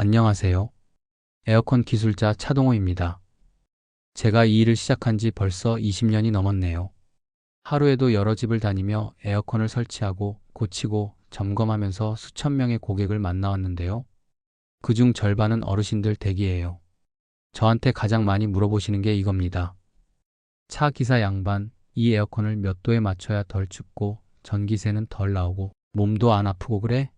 안녕하세요. 에어컨 기술자 차동호입니다. 제가 이 일을 시작한 지 벌써 20년이 넘었네요. 하루에도 여러 집을 다니며 에어컨을 설치하고 고치고 점검하면서 수천 명의 고객을 만나왔는데요. 그중 절반은 어르신들 댁이에요. 저한테 가장 많이 물어보시는 게 이겁니다. 차 기사 양반, 이 에어컨을 몇 도에 맞춰야 덜 춥고 전기세는 덜 나오고 몸도 안 아프고 그래?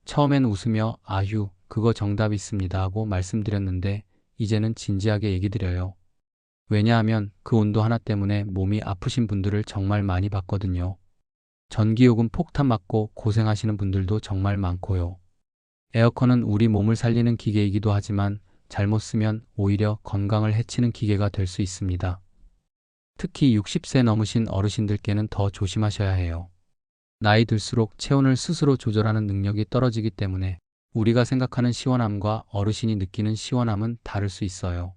처음엔 웃으며 아휴, 그거 정답 있습니다 하고 말씀드렸는데 이제는 진지하게 얘기 드려요. 왜냐하면 그 온도 하나 때문에 몸이 아프신 분들을 정말 많이 봤거든요. 전기요금 폭탄 맞고 고생하시는 분들도 정말 많고요. 에어컨은 우리 몸을 살리는 기계이기도 하지만 잘못 쓰면 오히려 건강을 해치는 기계가 될 수 있습니다. 특히 60세 넘으신 어르신들께는 더 조심하셔야 해요. 나이 들수록 체온을 스스로 조절하는 능력이 떨어지기 때문에 우리가 생각하는 시원함과 어르신이 느끼는 시원함은 다를 수 있어요.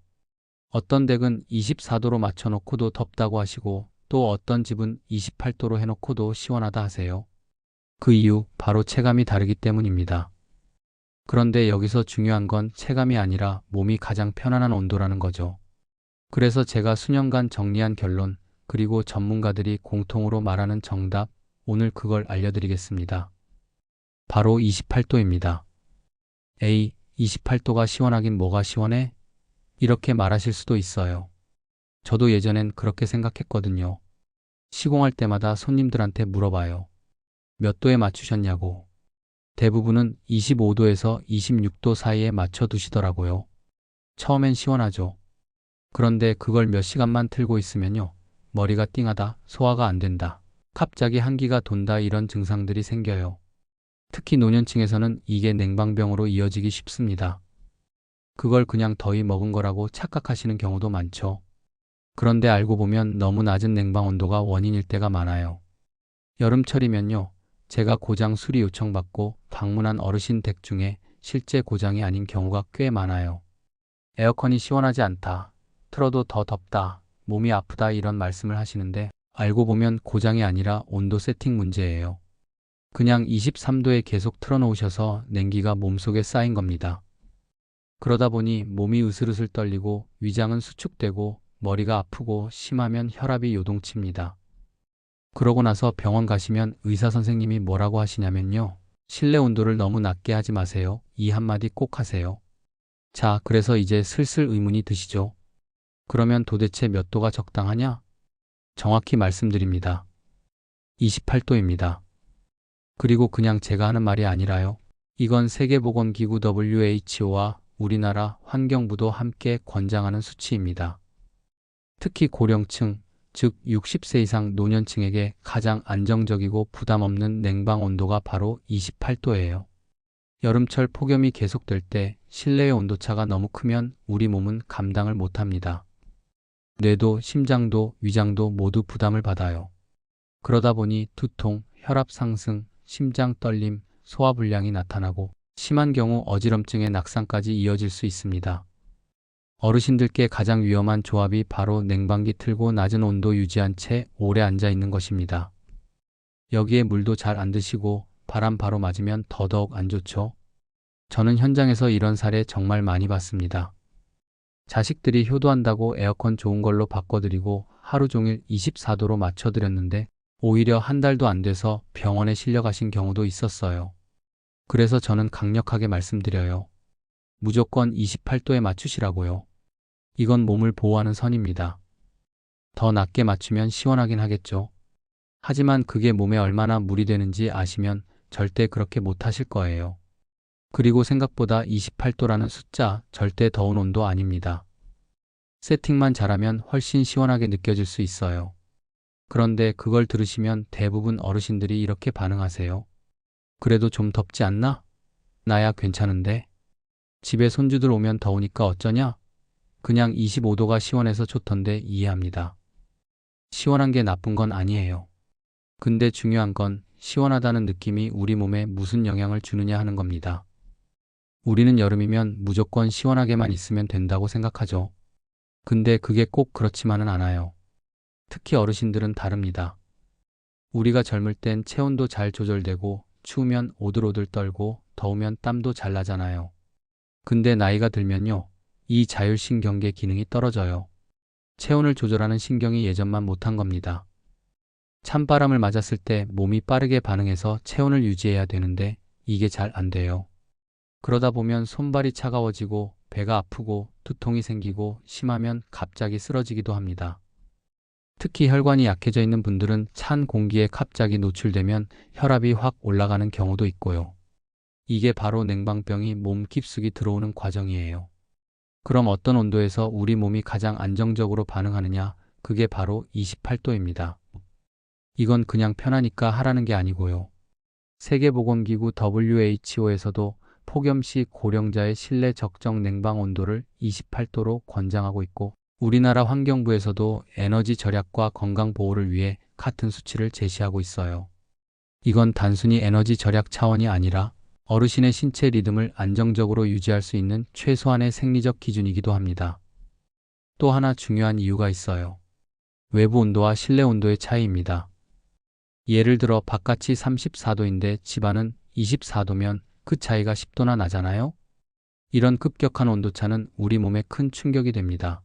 어떤 댁은 24도로 맞춰놓고도 덥다고 하시고 또 어떤 집은 28도로 해놓고도 시원하다 하세요. 그 이유 바로 체감이 다르기 때문입니다. 그런데 여기서 중요한 건 체감이 아니라 몸이 가장 편안한 온도라는 거죠. 그래서 제가 수년간 정리한 결론, 그리고 전문가들이 공통으로 말하는 정답, 오늘 그걸 알려드리겠습니다. 바로 28도입니다. 에이, 28도가 시원하긴 뭐가 시원해? 이렇게 말하실 수도 있어요. 저도 예전엔 그렇게 생각했거든요. 시공할 때마다 손님들한테 물어봐요. 몇 도에 맞추셨냐고. 대부분은 25도에서 26도 사이에 맞춰 두시더라고요. 처음엔 시원하죠. 그런데 그걸 몇 시간만 틀고 있으면요. 머리가 띵하다, 소화가 안 된다, 갑자기 한기가 돈다 이런 증상들이 생겨요. 특히 노년층에서는 이게 냉방병으로 이어지기 쉽습니다. 그걸 그냥 더위 먹은 거라고 착각하시는 경우도 많죠. 그런데 알고 보면 너무 낮은 냉방 온도가 원인일 때가 많아요. 여름철이면요. 제가 고장 수리 요청받고 방문한 어르신 댁 중에 실제 고장이 아닌 경우가 꽤 많아요. 에어컨이 시원하지 않다, 틀어도 더 덥다, 몸이 아프다 이런 말씀을 하시는데 알고 보면 고장이 아니라 온도 세팅 문제예요. 그냥 23도에 계속 틀어놓으셔서 냉기가 몸속에 쌓인 겁니다. 그러다 보니 몸이 으슬으슬 떨리고 위장은 수축되고 머리가 아프고 심하면 혈압이 요동칩니다. 그러고 나서 병원 가시면 의사 선생님이 뭐라고 하시냐면요. 실내 온도를 너무 낮게 하지 마세요. 이 한마디 꼭 하세요. 자, 그래서 이제 슬슬 의문이 드시죠? 그러면 도대체 몇 도가 적당하냐? 정확히 말씀드립니다. 28도입니다. 그리고 그냥 제가 하는 말이 아니라요. 이건 세계보건기구 WHO와 우리나라 환경부도 함께 권장하는 수치입니다. 특히 고령층, 즉 60세 이상 노년층에게 가장 안정적이고 부담 없는 냉방 온도가 바로 28도예요. 여름철 폭염이 계속될 때 실내의 온도차가 너무 크면 우리 몸은 감당을 못합니다. 뇌도 심장도 위장도 모두 부담을 받아요. 그러다 보니 두통, 혈압 상승, 심장 떨림, 소화불량이 나타나고 심한 경우 어지럼증의 낙상까지 이어질 수 있습니다. 어르신들께 가장 위험한 조합이 바로 냉방기 틀고 낮은 온도 유지한 채 오래 앉아 있는 것입니다. 여기에 물도 잘 안 드시고 바람 바로 맞으면 더더욱 안 좋죠. 저는 현장에서 이런 사례 정말 많이 봤습니다. 자식들이 효도한다고 에어컨 좋은 걸로 바꿔드리고 하루 종일 24도로 맞춰드렸는데 오히려 한 달도 안 돼서 병원에 실려가신 경우도 있었어요. 그래서 저는 강력하게 말씀드려요. 무조건 28도에 맞추시라고요. 이건 몸을 보호하는 선입니다. 더 낮게 맞추면 시원하긴 하겠죠. 하지만 그게 몸에 얼마나 무리 되는지 아시면 절대 그렇게 못 하실 거예요. 그리고 생각보다 28도라는 숫자 절대 더운 온도 아닙니다. 세팅만 잘하면 훨씬 시원하게 느껴질 수 있어요. 그런데 그걸 들으시면 대부분 어르신들이 이렇게 반응하세요. 그래도 좀 덥지 않나? 나야 괜찮은데. 집에 손주들 오면 더우니까 어쩌냐? 그냥 25도가 시원해서 좋던데 이해합니다. 시원한 게 나쁜 건 아니에요. 근데 중요한 건 시원하다는 느낌이 우리 몸에 무슨 영향을 주느냐 하는 겁니다. 우리는 여름이면 무조건 시원하게만 있으면 된다고 생각하죠. 근데 그게 꼭 그렇지만은 않아요. 특히 어르신들은 다릅니다. 우리가 젊을 땐 체온도 잘 조절되고 추우면 오들오들 떨고 더우면 땀도 잘 나잖아요. 근데 나이가 들면요. 이 자율신경계 기능이 떨어져요. 체온을 조절하는 신경이 예전만 못한 겁니다. 찬바람을 맞았을 때 몸이 빠르게 반응해서 체온을 유지해야 되는데 이게 잘 안 돼요. 그러다 보면 손발이 차가워지고 배가 아프고 두통이 생기고 심하면 갑자기 쓰러지기도 합니다. 특히 혈관이 약해져 있는 분들은 찬 공기에 갑자기 노출되면 혈압이 확 올라가는 경우도 있고요. 이게 바로 냉방병이 몸 깊숙이 들어오는 과정이에요. 그럼 어떤 온도에서 우리 몸이 가장 안정적으로 반응하느냐? 그게 바로 28도입니다. 이건 그냥 편하니까 하라는 게 아니고요. 세계보건기구 WHO에서도 폭염시 고령자의 실내 적정 냉방 온도를 28도로 권장하고 있고, 우리나라 환경부에서도 에너지 절약과 건강 보호를 위해 같은 수치를 제시하고 있어요. 이건 단순히 에너지 절약 차원이 아니라 어르신의 신체 리듬을 안정적으로 유지할 수 있는 최소한의 생리적 기준이기도 합니다. 또 하나 중요한 이유가 있어요. 외부 온도와 실내 온도의 차이입니다. 예를 들어 바깥이 34도인데 집안은 24도면 그 차이가 10도나 나잖아요? 이런 급격한 온도차는 우리 몸에 큰 충격이 됩니다.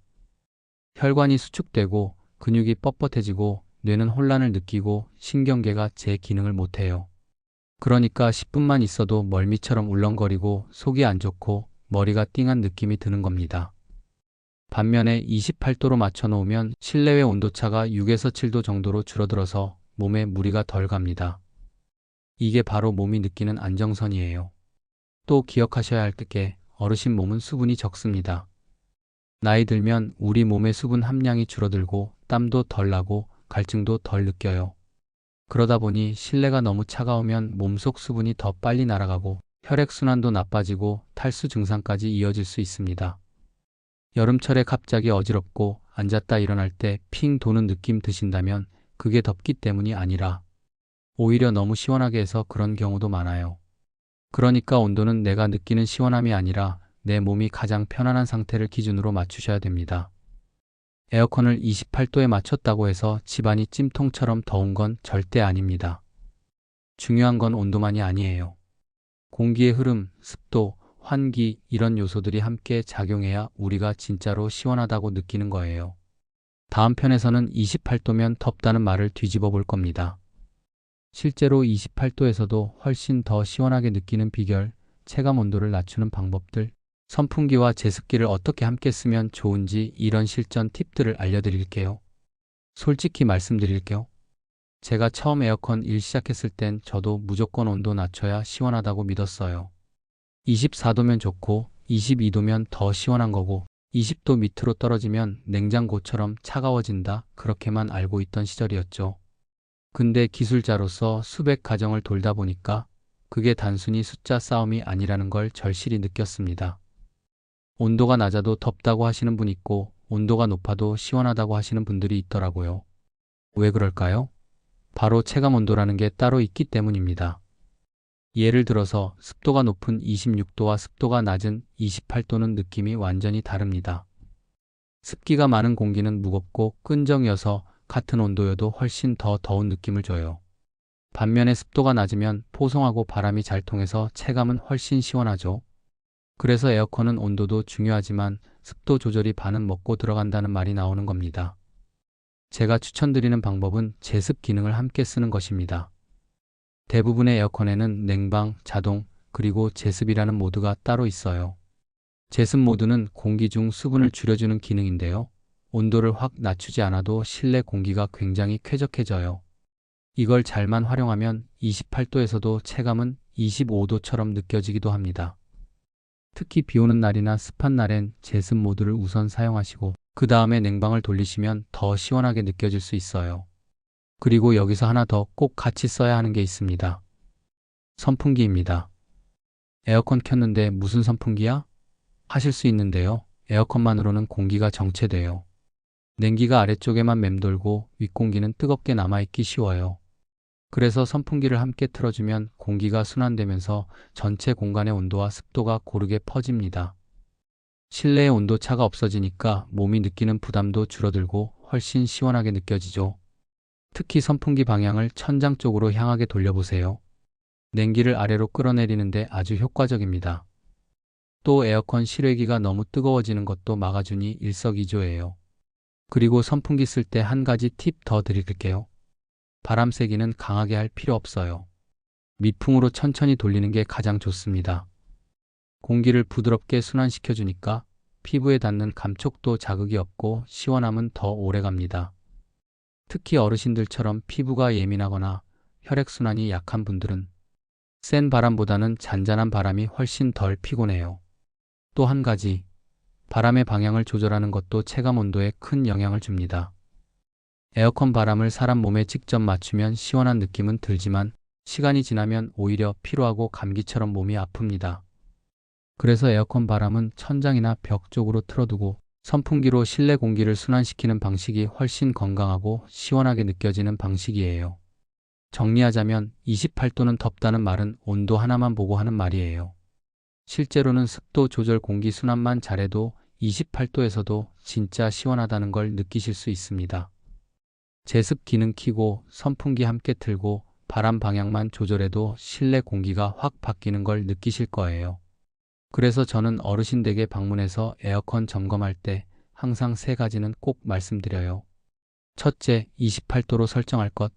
혈관이 수축되고 근육이 뻣뻣해지고 뇌는 혼란을 느끼고 신경계가 제 기능을 못해요. 그러니까 10분만 있어도 멀미처럼 울렁거리고 속이 안 좋고 머리가 띵한 느낌이 드는 겁니다. 반면에 28도로 맞춰놓으면 실내외 온도차가 6에서 7도 정도로 줄어들어서 몸에 무리가 덜 갑니다. 이게 바로 몸이 느끼는 안정선이에요. 또 기억하셔야 할 게 어르신 몸은 수분이 적습니다. 나이 들면 우리 몸의 수분 함량이 줄어들고 땀도 덜 나고 갈증도 덜 느껴요. 그러다 보니 실내가 너무 차가우면 몸속 수분이 더 빨리 날아가고 혈액순환도 나빠지고 탈수 증상까지 이어질 수 있습니다. 여름철에 갑자기 어지럽고 앉았다 일어날 때 핑 도는 느낌 드신다면 그게 덥기 때문이 아니라 오히려 너무 시원하게 해서 그런 경우도 많아요. 그러니까 온도는 내가 느끼는 시원함이 아니라 내 몸이 가장 편안한 상태를 기준으로 맞추셔야 됩니다. 에어컨을 28도에 맞췄다고 해서 집안이 찜통처럼 더운 건 절대 아닙니다. 중요한 건 온도만이 아니에요. 공기의 흐름, 습도, 환기 이런 요소들이 함께 작용해야 우리가 진짜로 시원하다고 느끼는 거예요. 다음 편에서는 28도면 덥다는 말을 뒤집어 볼 겁니다. 실제로 28도에서도 훨씬 더 시원하게 느끼는 비결, 체감 온도를 낮추는 방법들, 선풍기와 제습기를 어떻게 함께 쓰면 좋은지 이런 실전 팁들을 알려드릴게요. 솔직히 말씀드릴게요. 제가 처음 에어컨 일 시작했을 땐 저도 무조건 온도 낮춰야 시원하다고 믿었어요. 24도면 좋고 22도면 더 시원한 거고 20도 밑으로 떨어지면 냉장고처럼 차가워진다 그렇게만 알고 있던 시절이었죠. 근데 기술자로서 수백 가정을 돌다 보니까 그게 단순히 숫자 싸움이 아니라는 걸 절실히 느꼈습니다. 온도가 낮아도 덥다고 하시는 분 있고 온도가 높아도 시원하다고 하시는 분들이 있더라고요. 왜 그럴까요? 바로 체감 온도라는 게 따로 있기 때문입니다. 예를 들어서 습도가 높은 26도와 습도가 낮은 28도는 느낌이 완전히 다릅니다. 습기가 많은 공기는 무겁고 끈적여서 같은 온도여도 훨씬 더 더운 느낌을 줘요. 반면에 습도가 낮으면 포송하고 바람이 잘 통해서 체감은 훨씬 시원하죠. 그래서 에어컨은 온도도 중요하지만 습도 조절이 반은 먹고 들어간다는 말이 나오는 겁니다. 제가 추천드리는 방법은 제습 기능을 함께 쓰는 것입니다. 대부분의 에어컨에는 냉방, 자동, 그리고 제습이라는 모드가 따로 있어요. 제습 모드는 공기 중 수분을 줄여주는 기능인데요. 온도를 확 낮추지 않아도 실내 공기가 굉장히 쾌적해져요. 이걸 잘만 활용하면 28도에서도 체감은 25도처럼 느껴지기도 합니다. 특히 비 오는 날이나 습한 날엔 제습 모드를 우선 사용하시고 그 다음에 냉방을 돌리시면 더 시원하게 느껴질 수 있어요. 그리고 여기서 하나 더 꼭 같이 써야 하는 게 있습니다. 선풍기입니다. 에어컨 켰는데 무슨 선풍기야? 하실 수 있는데요. 에어컨만으로는 공기가 정체돼요. 냉기가 아래쪽에만 맴돌고 윗공기는 뜨겁게 남아있기 쉬워요. 그래서 선풍기를 함께 틀어주면 공기가 순환되면서 전체 공간의 온도와 습도가 고르게 퍼집니다. 실내의 온도 차가 없어지니까 몸이 느끼는 부담도 줄어들고 훨씬 시원하게 느껴지죠. 특히 선풍기 방향을 천장 쪽으로 향하게 돌려보세요. 냉기를 아래로 끌어내리는데 아주 효과적입니다. 또 에어컨 실외기가 너무 뜨거워지는 것도 막아주니 일석이조예요. 그리고 선풍기 쓸 때 한 가지 팁 더 드릴게요. 바람 세기는 강하게 할 필요 없어요. 미풍으로 천천히 돌리는 게 가장 좋습니다. 공기를 부드럽게 순환시켜주니까 피부에 닿는 감촉도 자극이 없고 시원함은 더 오래 갑니다. 특히 어르신들처럼 피부가 예민하거나 혈액순환이 약한 분들은 센 바람보다는 잔잔한 바람이 훨씬 덜 피곤해요. 또 한 가지, 바람의 방향을 조절하는 것도 체감 온도에 큰 영향을 줍니다. 에어컨 바람을 사람 몸에 직접 맞추면 시원한 느낌은 들지만 시간이 지나면 오히려 피로하고 감기처럼 몸이 아픕니다. 그래서 에어컨 바람은 천장이나 벽 쪽으로 틀어두고 선풍기로 실내 공기를 순환시키는 방식이 훨씬 건강하고 시원하게 느껴지는 방식이에요. 정리하자면 28도는 덥다는 말은 온도 하나만 보고 하는 말이에요. 실제로는 습도 조절 공기 순환만 잘해도 28도에서도 진짜 시원하다는 걸 느끼실 수 있습니다. 제습 기능 켜고 선풍기 함께 틀고 바람 방향만 조절해도 실내 공기가 확 바뀌는 걸 느끼실 거예요. 그래서 저는 어르신 댁에 방문해서 에어컨 점검할 때 항상 세 가지는 꼭 말씀드려요. 첫째, 28도로 설정할 것.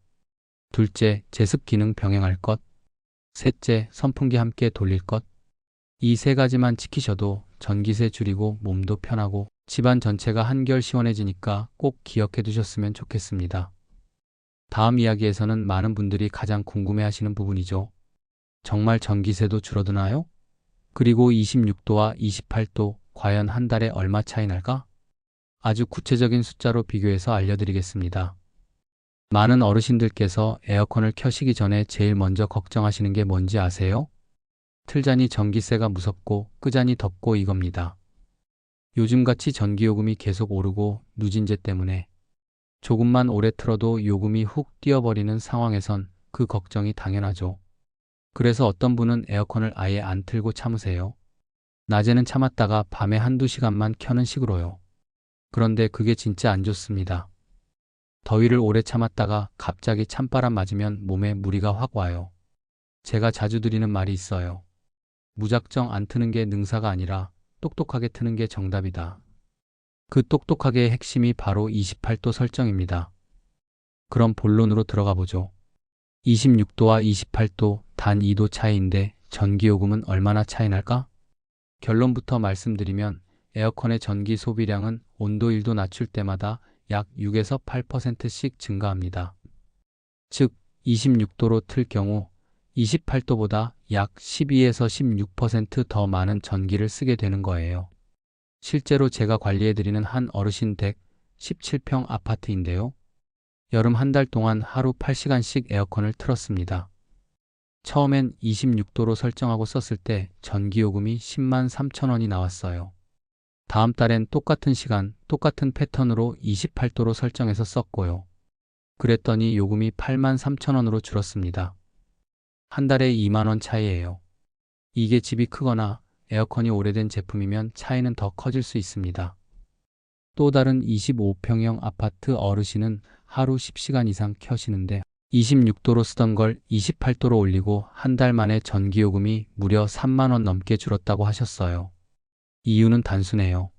둘째, 제습 기능 병행할 것. 셋째, 선풍기 함께 돌릴 것. 이 세 가지만 지키셔도 전기세 줄이고 몸도 편하고 집안 전체가 한결 시원해지니까 꼭 기억해 두셨으면 좋겠습니다. 다음 이야기에서는 많은 분들이 가장 궁금해하시는 부분이죠. 정말 전기세도 줄어드나요? 그리고 26도와 28도 과연 한 달에 얼마 차이 날까? 아주 구체적인 숫자로 비교해서 알려드리겠습니다. 많은 어르신들께서 에어컨을 켜시기 전에 제일 먼저 걱정하시는 게 뭔지 아세요? 틀자니 전기세가 무섭고 끄자니 덥고 이겁니다. 요즘같이 전기요금이 계속 오르고 누진제 때문에 조금만 오래 틀어도 요금이 훅 뛰어버리는 상황에선 그 걱정이 당연하죠. 그래서 어떤 분은 에어컨을 아예 안 틀고 참으세요. 낮에는 참았다가 밤에 한두 시간만 켜는 식으로요. 그런데 그게 진짜 안 좋습니다. 더위를 오래 참았다가 갑자기 찬바람 맞으면 몸에 무리가 확 와요. 제가 자주 드리는 말이 있어요. 무작정 안 트는 게 능사가 아니라 똑똑하게 트는 게 정답이다. 그 똑똑하게의 핵심이 바로 28도 설정입니다. 그럼 본론으로 들어가 보죠. 26도와 28도 단 2도 차이인데 전기요금은 얼마나 차이 날까? 결론부터 말씀드리면 에어컨의 전기 소비량은 온도 1도 낮출 때마다 약 6에서 8%씩 증가합니다. 즉 26도로 틀 경우 28도보다 약 12에서 16%더 많은 전기를 쓰게 되는 거예요. 실제로 제가 관리해드리는 한 어르신 댁 17평 아파트인데요. 여름 한 달 동안 하루 8시간씩 에어컨을 틀었습니다. 처음엔 26도로 설정하고 썼을 때 전기요금이 10만 3천 원이 나왔어요. 다음 달엔 똑같은 시간, 똑같은 패턴으로 28도로 설정해서 썼고요. 그랬더니 요금이 8만 3천 원으로 줄었습니다. 한 달에 2만 원 차이예요. 이게 집이 크거나 에어컨이 오래된 제품이면 차이는 더 커질 수 있습니다. 또 다른 25평형 아파트 어르신은 하루 10시간 이상 켜시는데 26도로 쓰던 걸 28도로 올리고 한 달 만에 전기요금이 무려 3만 원 넘게 줄었다고 하셨어요. 이유는 단순해요.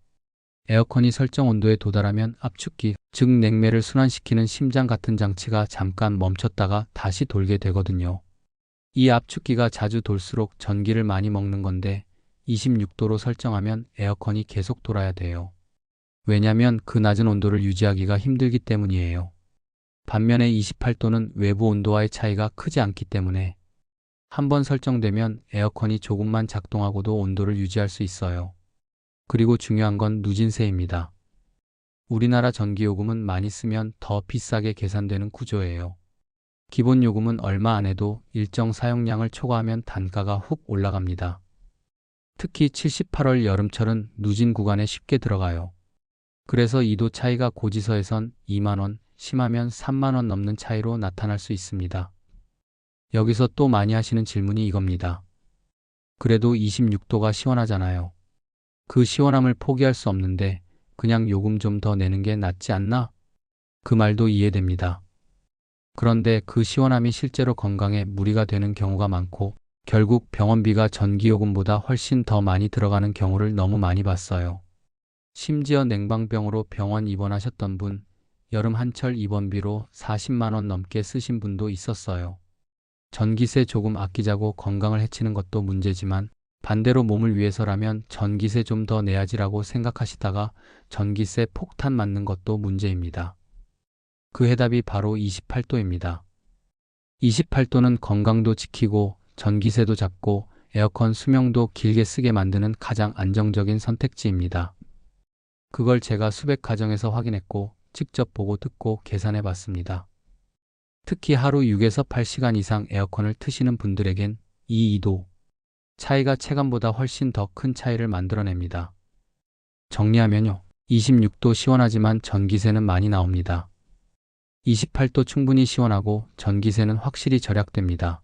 에어컨이 설정 온도에 도달하면 압축기, 즉 냉매를 순환시키는 심장 같은 장치가 잠깐 멈췄다가 다시 돌게 되거든요. 이 압축기가 자주 돌수록 전기를 많이 먹는 건데 26도로 설정하면 에어컨이 계속 돌아야 돼요. 왜냐면 그 낮은 온도를 유지하기가 힘들기 때문이에요. 반면에 28도는 외부 온도와의 차이가 크지 않기 때문에 한번 설정되면 에어컨이 조금만 작동하고도 온도를 유지할 수 있어요. 그리고 중요한 건 누진세입니다. 우리나라 전기요금은 많이 쓰면 더 비싸게 계산되는 구조예요. 기본 요금은 얼마 안 해도 일정 사용량을 초과하면 단가가 훅 올라갑니다. 특히 78월 여름철은 누진 구간에 쉽게 들어가요. 그래서 2도 차이가 고지서에선 2만 원, 심하면 3만 원 넘는 차이로 나타날 수 있습니다. 여기서 또 많이 하시는 질문이 이겁니다. 그래도 26도가 시원하잖아요. 그 시원함을 포기할 수 없는데 그냥 요금 좀 더 내는 게 낫지 않나? 그 말도 이해됩니다. 그런데 그 시원함이 실제로 건강에 무리가 되는 경우가 많고 결국 병원비가 전기요금보다 훨씬 더 많이 들어가는 경우를 너무 많이 봤어요. 심지어 냉방병으로 병원 입원하셨던 분, 여름 한철 입원비로 40만 원 넘게 쓰신 분도 있었어요. 전기세 조금 아끼자고 건강을 해치는 것도 문제지만 반대로 몸을 위해서라면 전기세 좀 더 내야지라고 생각하시다가 전기세 폭탄 맞는 것도 문제입니다. 그 해답이 바로 28도입니다. 28도는 건강도 지키고 전기세도 잡고 에어컨 수명도 길게 쓰게 만드는 가장 안정적인 선택지입니다. 그걸 제가 수백 가정에서 확인했고 직접 보고 듣고 계산해 봤습니다. 특히 하루 6에서 8시간 이상 에어컨을 트시는 분들에겐 이 2도 차이가 체감보다 훨씬 더 큰 차이를 만들어냅니다. 정리하면요. 26도 시원하지만 전기세는 많이 나옵니다. 28도 충분히 시원하고 전기세는 확실히 절약됩니다.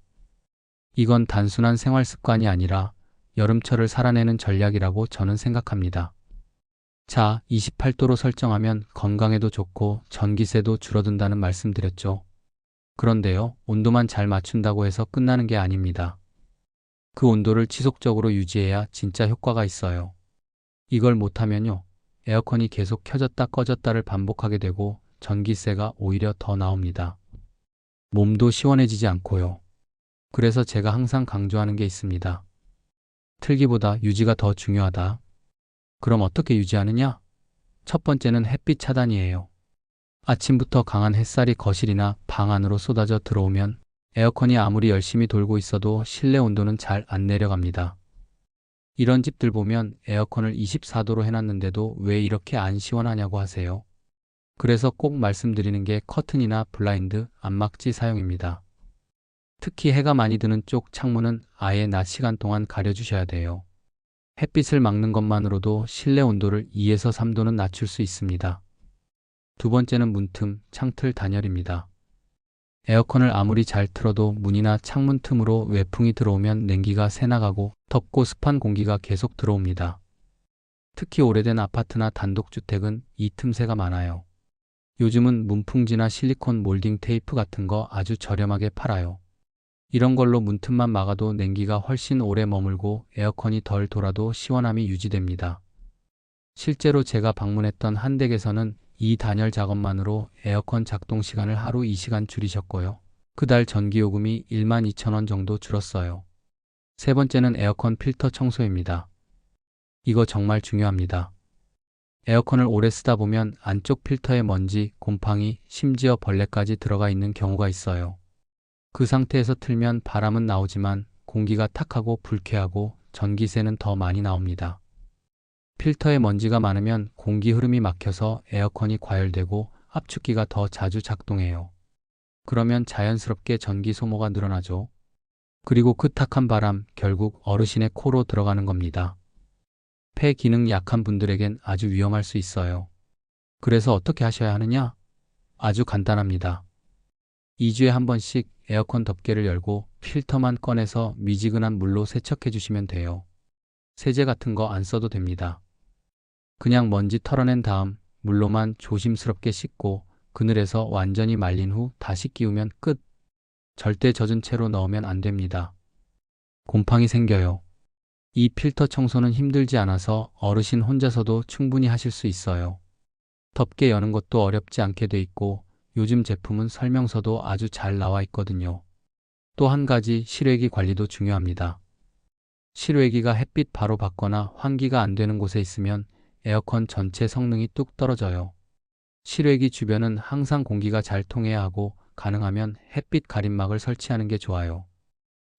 이건 단순한 생활 습관이 아니라 여름철을 살아내는 전략이라고 저는 생각합니다. 자, 28도로 설정하면 건강에도 좋고 전기세도 줄어든다는 말씀 드렸죠. 그런데요, 온도만 잘 맞춘다고 해서 끝나는 게 아닙니다. 그 온도를 지속적으로 유지해야 진짜 효과가 있어요. 이걸 못하면요, 에어컨이 계속 켜졌다 꺼졌다를 반복하게 되고 전기세가 오히려 더 나옵니다. 몸도 시원해지지 않고요. 그래서 제가 항상 강조하는 게 있습니다. 틀기보다 유지가 더 중요하다. 그럼 어떻게 유지하느냐? 첫 번째는 햇빛 차단이에요. 아침부터 강한 햇살이 거실이나 방 안으로 쏟아져 들어오면 에어컨이 아무리 열심히 돌고 있어도 실내 온도는 잘 안 내려갑니다. 이런 집들 보면 에어컨을 24도로 해놨는데도 왜 이렇게 안 시원하냐고 하세요. 그래서 꼭 말씀드리는 게 커튼이나 블라인드, 안막지 사용입니다. 특히 해가 많이 드는 쪽 창문은 아예 낮 시간 동안 가려주셔야 돼요. 햇빛을 막는 것만으로도 실내 온도를 2에서 3도는 낮출 수 있습니다. 두 번째는 문틈, 창틀 단열입니다. 에어컨을 아무리 잘 틀어도 문이나 창문 틈으로 외풍이 들어오면 냉기가 새나가고 덥고 습한 공기가 계속 들어옵니다. 특히 오래된 아파트나 단독주택은 이 틈새가 많아요. 요즘은 문풍지나 실리콘 몰딩 테이프 같은 거 아주 저렴하게 팔아요. 이런 걸로 문틈만 막아도 냉기가 훨씬 오래 머물고 에어컨이 덜 돌아도 시원함이 유지됩니다. 실제로 제가 방문했던 한 댁에서는 이 단열 작업만으로 에어컨 작동 시간을 하루 2시간 줄이셨고요. 그달 전기요금이 12,000원 정도 줄었어요. 세 번째는 에어컨 필터 청소입니다. 이거 정말 중요합니다. 에어컨을 오래 쓰다 보면 안쪽 필터에 먼지, 곰팡이, 심지어 벌레까지 들어가 있는 경우가 있어요. 그 상태에서 틀면 바람은 나오지만 공기가 탁하고 불쾌하고 전기세는 더 많이 나옵니다. 필터에 먼지가 많으면 공기 흐름이 막혀서 에어컨이 과열되고 압축기가 더 자주 작동해요. 그러면 자연스럽게 전기 소모가 늘어나죠. 그리고 그 탁한 바람 결국 어르신의 코로 들어가는 겁니다. 폐 기능 약한 분들에겐 아주 위험할 수 있어요. 그래서 어떻게 하셔야 하느냐? 아주 간단합니다. 2주에 한 번씩 에어컨 덮개를 열고 필터만 꺼내서 미지근한 물로 세척해 주시면 돼요. 세제 같은 거 안 써도 됩니다. 그냥 먼지 털어낸 다음 물로만 조심스럽게 씻고 그늘에서 완전히 말린 후 다시 끼우면 끝. 절대 젖은 채로 넣으면 안 됩니다. 곰팡이 생겨요. 이 필터 청소는 힘들지 않아서 어르신 혼자서도 충분히 하실 수 있어요. 덮개 여는 것도 어렵지 않게 돼 있고 요즘 제품은 설명서도 아주 잘 나와 있거든요. 또 한 가지 실외기 관리도 중요합니다. 실외기가 햇빛 바로 받거나 환기가 안 되는 곳에 있으면 에어컨 전체 성능이 뚝 떨어져요. 실외기 주변은 항상 공기가 잘 통해야 하고 가능하면 햇빛 가림막을 설치하는 게 좋아요.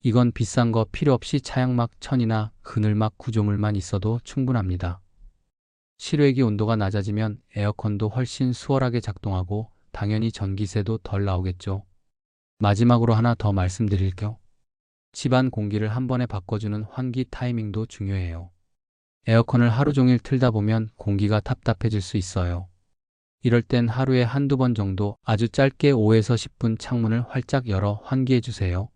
이건 비싼 거 필요 없이 차양막 천이나 그늘막 구조물만 있어도 충분합니다. 실외기 온도가 낮아지면 에어컨도 훨씬 수월하게 작동하고 당연히 전기세도 덜 나오겠죠. 마지막으로 하나 더 말씀드릴게요. 집안 공기를 한 번에 바꿔주는 환기 타이밍도 중요해요. 에어컨을 하루 종일 틀다 보면 공기가 답답해질 수 있어요. 이럴 땐 하루에 한두 번 정도 아주 짧게 5에서 10분 창문을 활짝 열어 환기해 주세요.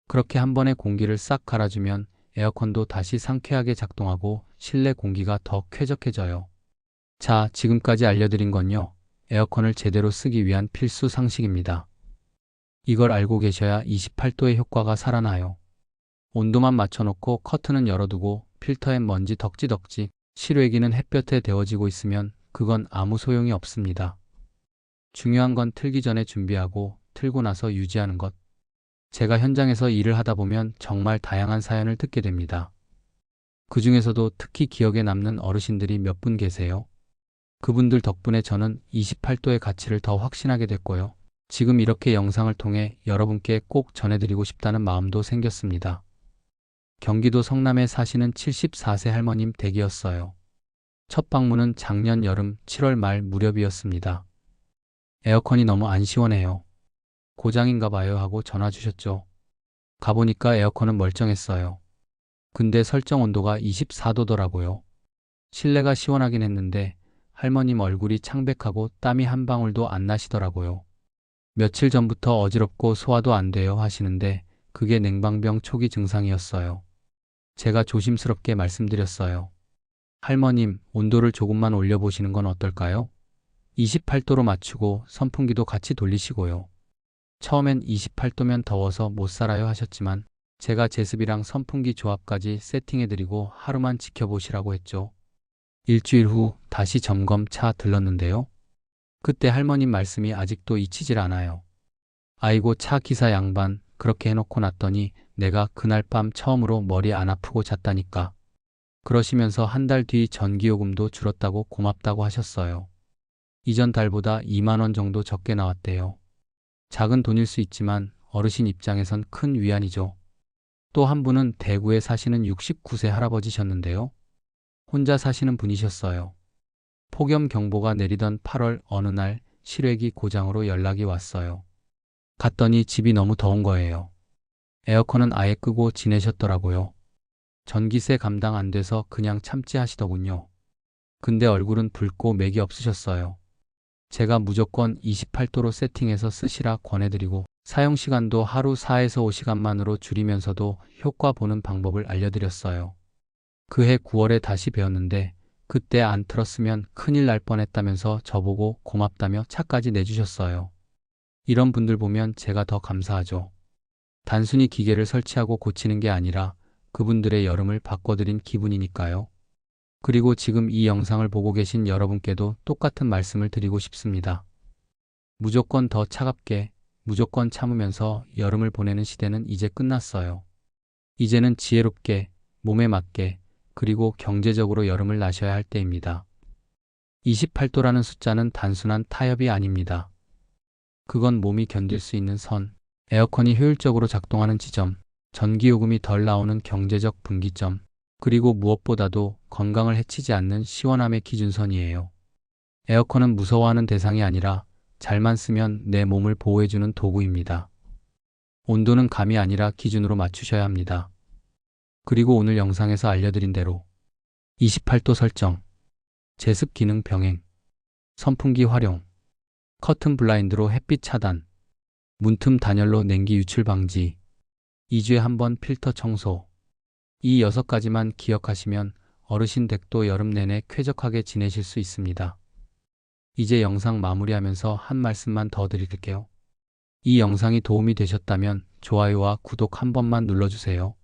그렇게 한 번에 공기를 싹 갈아주면 에어컨도 다시 상쾌하게 작동하고 실내 공기가 더 쾌적해져요. 자, 지금까지 알려드린 건요, 에어컨을 제대로 쓰기 위한 필수 상식입니다. 이걸 알고 계셔야 28도의 효과가 살아나요. 온도만 맞춰놓고 커튼은 열어두고 필터엔 먼지 덕지덕지, 실외기는 햇볕에 데워지고 있으면 그건 아무 소용이 없습니다. 중요한 건 틀기 전에 준비하고 틀고 나서 유지하는 것. 제가 현장에서 일을 하다 보면 정말 다양한 사연을 듣게 됩니다. 그 중에서도 특히 기억에 남는 어르신들이 몇 분 계세요. 그분들 덕분에 저는 28도의 가치를 더 확신하게 됐고요. 지금 이렇게 영상을 통해 여러분께 꼭 전해드리고 싶다는 마음도 생겼습니다. 경기도 성남에 사시는 74세 할머님 댁이었어요. 첫 방문은 작년 여름 7월 말 무렵이었습니다. 에어컨이 너무 안 시원해요. 고장인가 봐요 하고 전화 주셨죠. 가보니까 에어컨은 멀쩡했어요. 근데 설정 온도가 24도더라고요. 실내가 시원하긴 했는데 할머님 얼굴이 창백하고 땀이 한 방울도 안 나시더라고요. 며칠 전부터 어지럽고 소화도 안 돼요 하시는데 그게 냉방병 초기 증상이었어요. 제가 조심스럽게 말씀드렸어요. 할머님, 온도를 조금만 올려보시는 건 어떨까요? 28도로 맞추고 선풍기도 같이 돌리시고요. 처음엔 28도면 더워서 못 살아요 하셨지만 제가 제습이랑 선풍기 조합까지 세팅해드리고 하루만 지켜보시라고 했죠. 일주일 후 다시 점검차 들렀는데요. 그때 할머님 말씀이 아직도 잊히질 않아요. 아이고 차 기사 양반 그렇게 해놓고 났더니 내가 그날 밤 처음으로 머리 안 아프고 잤다니까. 그러시면서 한 달 뒤 전기요금도 줄었다고 고맙다고 하셨어요. 이전 달보다 2만 원 정도 적게 나왔대요. 작은 돈일 수 있지만 어르신 입장에선 큰 위안이죠. 또 한 분은 대구에 사시는 69세 할아버지셨는데요. 혼자 사시는 분이셨어요. 폭염 경보가 내리던 8월 어느 날 실외기 고장으로 연락이 왔어요. 갔더니 집이 너무 더운 거예요. 에어컨은 아예 끄고 지내셨더라고요. 전기세 감당 안 돼서 그냥 참지 하시더군요. 근데 얼굴은 붉고 맥이 없으셨어요. 제가 무조건 28도로 세팅해서 쓰시라 권해드리고 사용 시간도 하루 4에서 5시간만으로 줄이면서도 효과 보는 방법을 알려드렸어요. 그해 9월에 다시 배웠는데 그때 안 틀었으면 큰일 날 뻔했다면서 저보고 고맙다며 차까지 내주셨어요. 이런 분들 보면 제가 더 감사하죠. 단순히 기계를 설치하고 고치는 게 아니라 그분들의 여름을 바꿔드린 기분이니까요. 그리고 지금 이 영상을 보고 계신 여러분께도 똑같은 말씀을 드리고 싶습니다. 무조건 더 차갑게, 무조건 참으면서 여름을 보내는 시대는 이제 끝났어요. 이제는 지혜롭게, 몸에 맞게, 그리고 경제적으로 여름을 나셔야 할 때입니다. 28도라는 숫자는 단순한 타협이 아닙니다. 그건 몸이 견딜 수 있는 선, 에어컨이 효율적으로 작동하는 지점, 전기요금이 덜 나오는 경제적 분기점, 그리고 무엇보다도 건강을 해치지 않는 시원함의 기준선이에요. 에어컨은 무서워하는 대상이 아니라 잘만 쓰면 내 몸을 보호해주는 도구입니다. 온도는 감이 아니라 기준으로 맞추셔야 합니다. 그리고 오늘 영상에서 알려드린 대로 28도 설정, 제습 기능 병행, 선풍기 활용, 커튼 블라인드로 햇빛 차단, 문틈 단열로 냉기 유출 방지, 2주에 한 번 필터 청소. 이 6가지만 기억하시면 어르신 댁도 여름 내내 쾌적하게 지내실 수 있습니다. 이제 영상 마무리하면서 한 말씀만 더 드릴게요. 이 영상이 도움이 되셨다면 좋아요와 구독 한 번만 눌러주세요.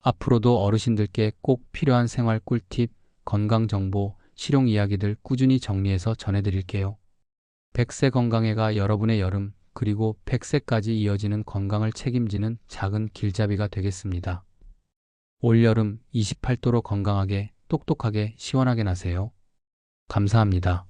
앞으로도 어르신들께 꼭 필요한 생활 꿀팁, 건강 정보, 실용 이야기들 꾸준히 정리해서 전해드릴게요. 100세 건강해가 여러분의 여름, 그리고 100세까지 이어지는 건강을 책임지는 작은 길잡이가 되겠습니다. 올여름 28도로 건강하게, 똑똑하게, 시원하게 나세요. 감사합니다.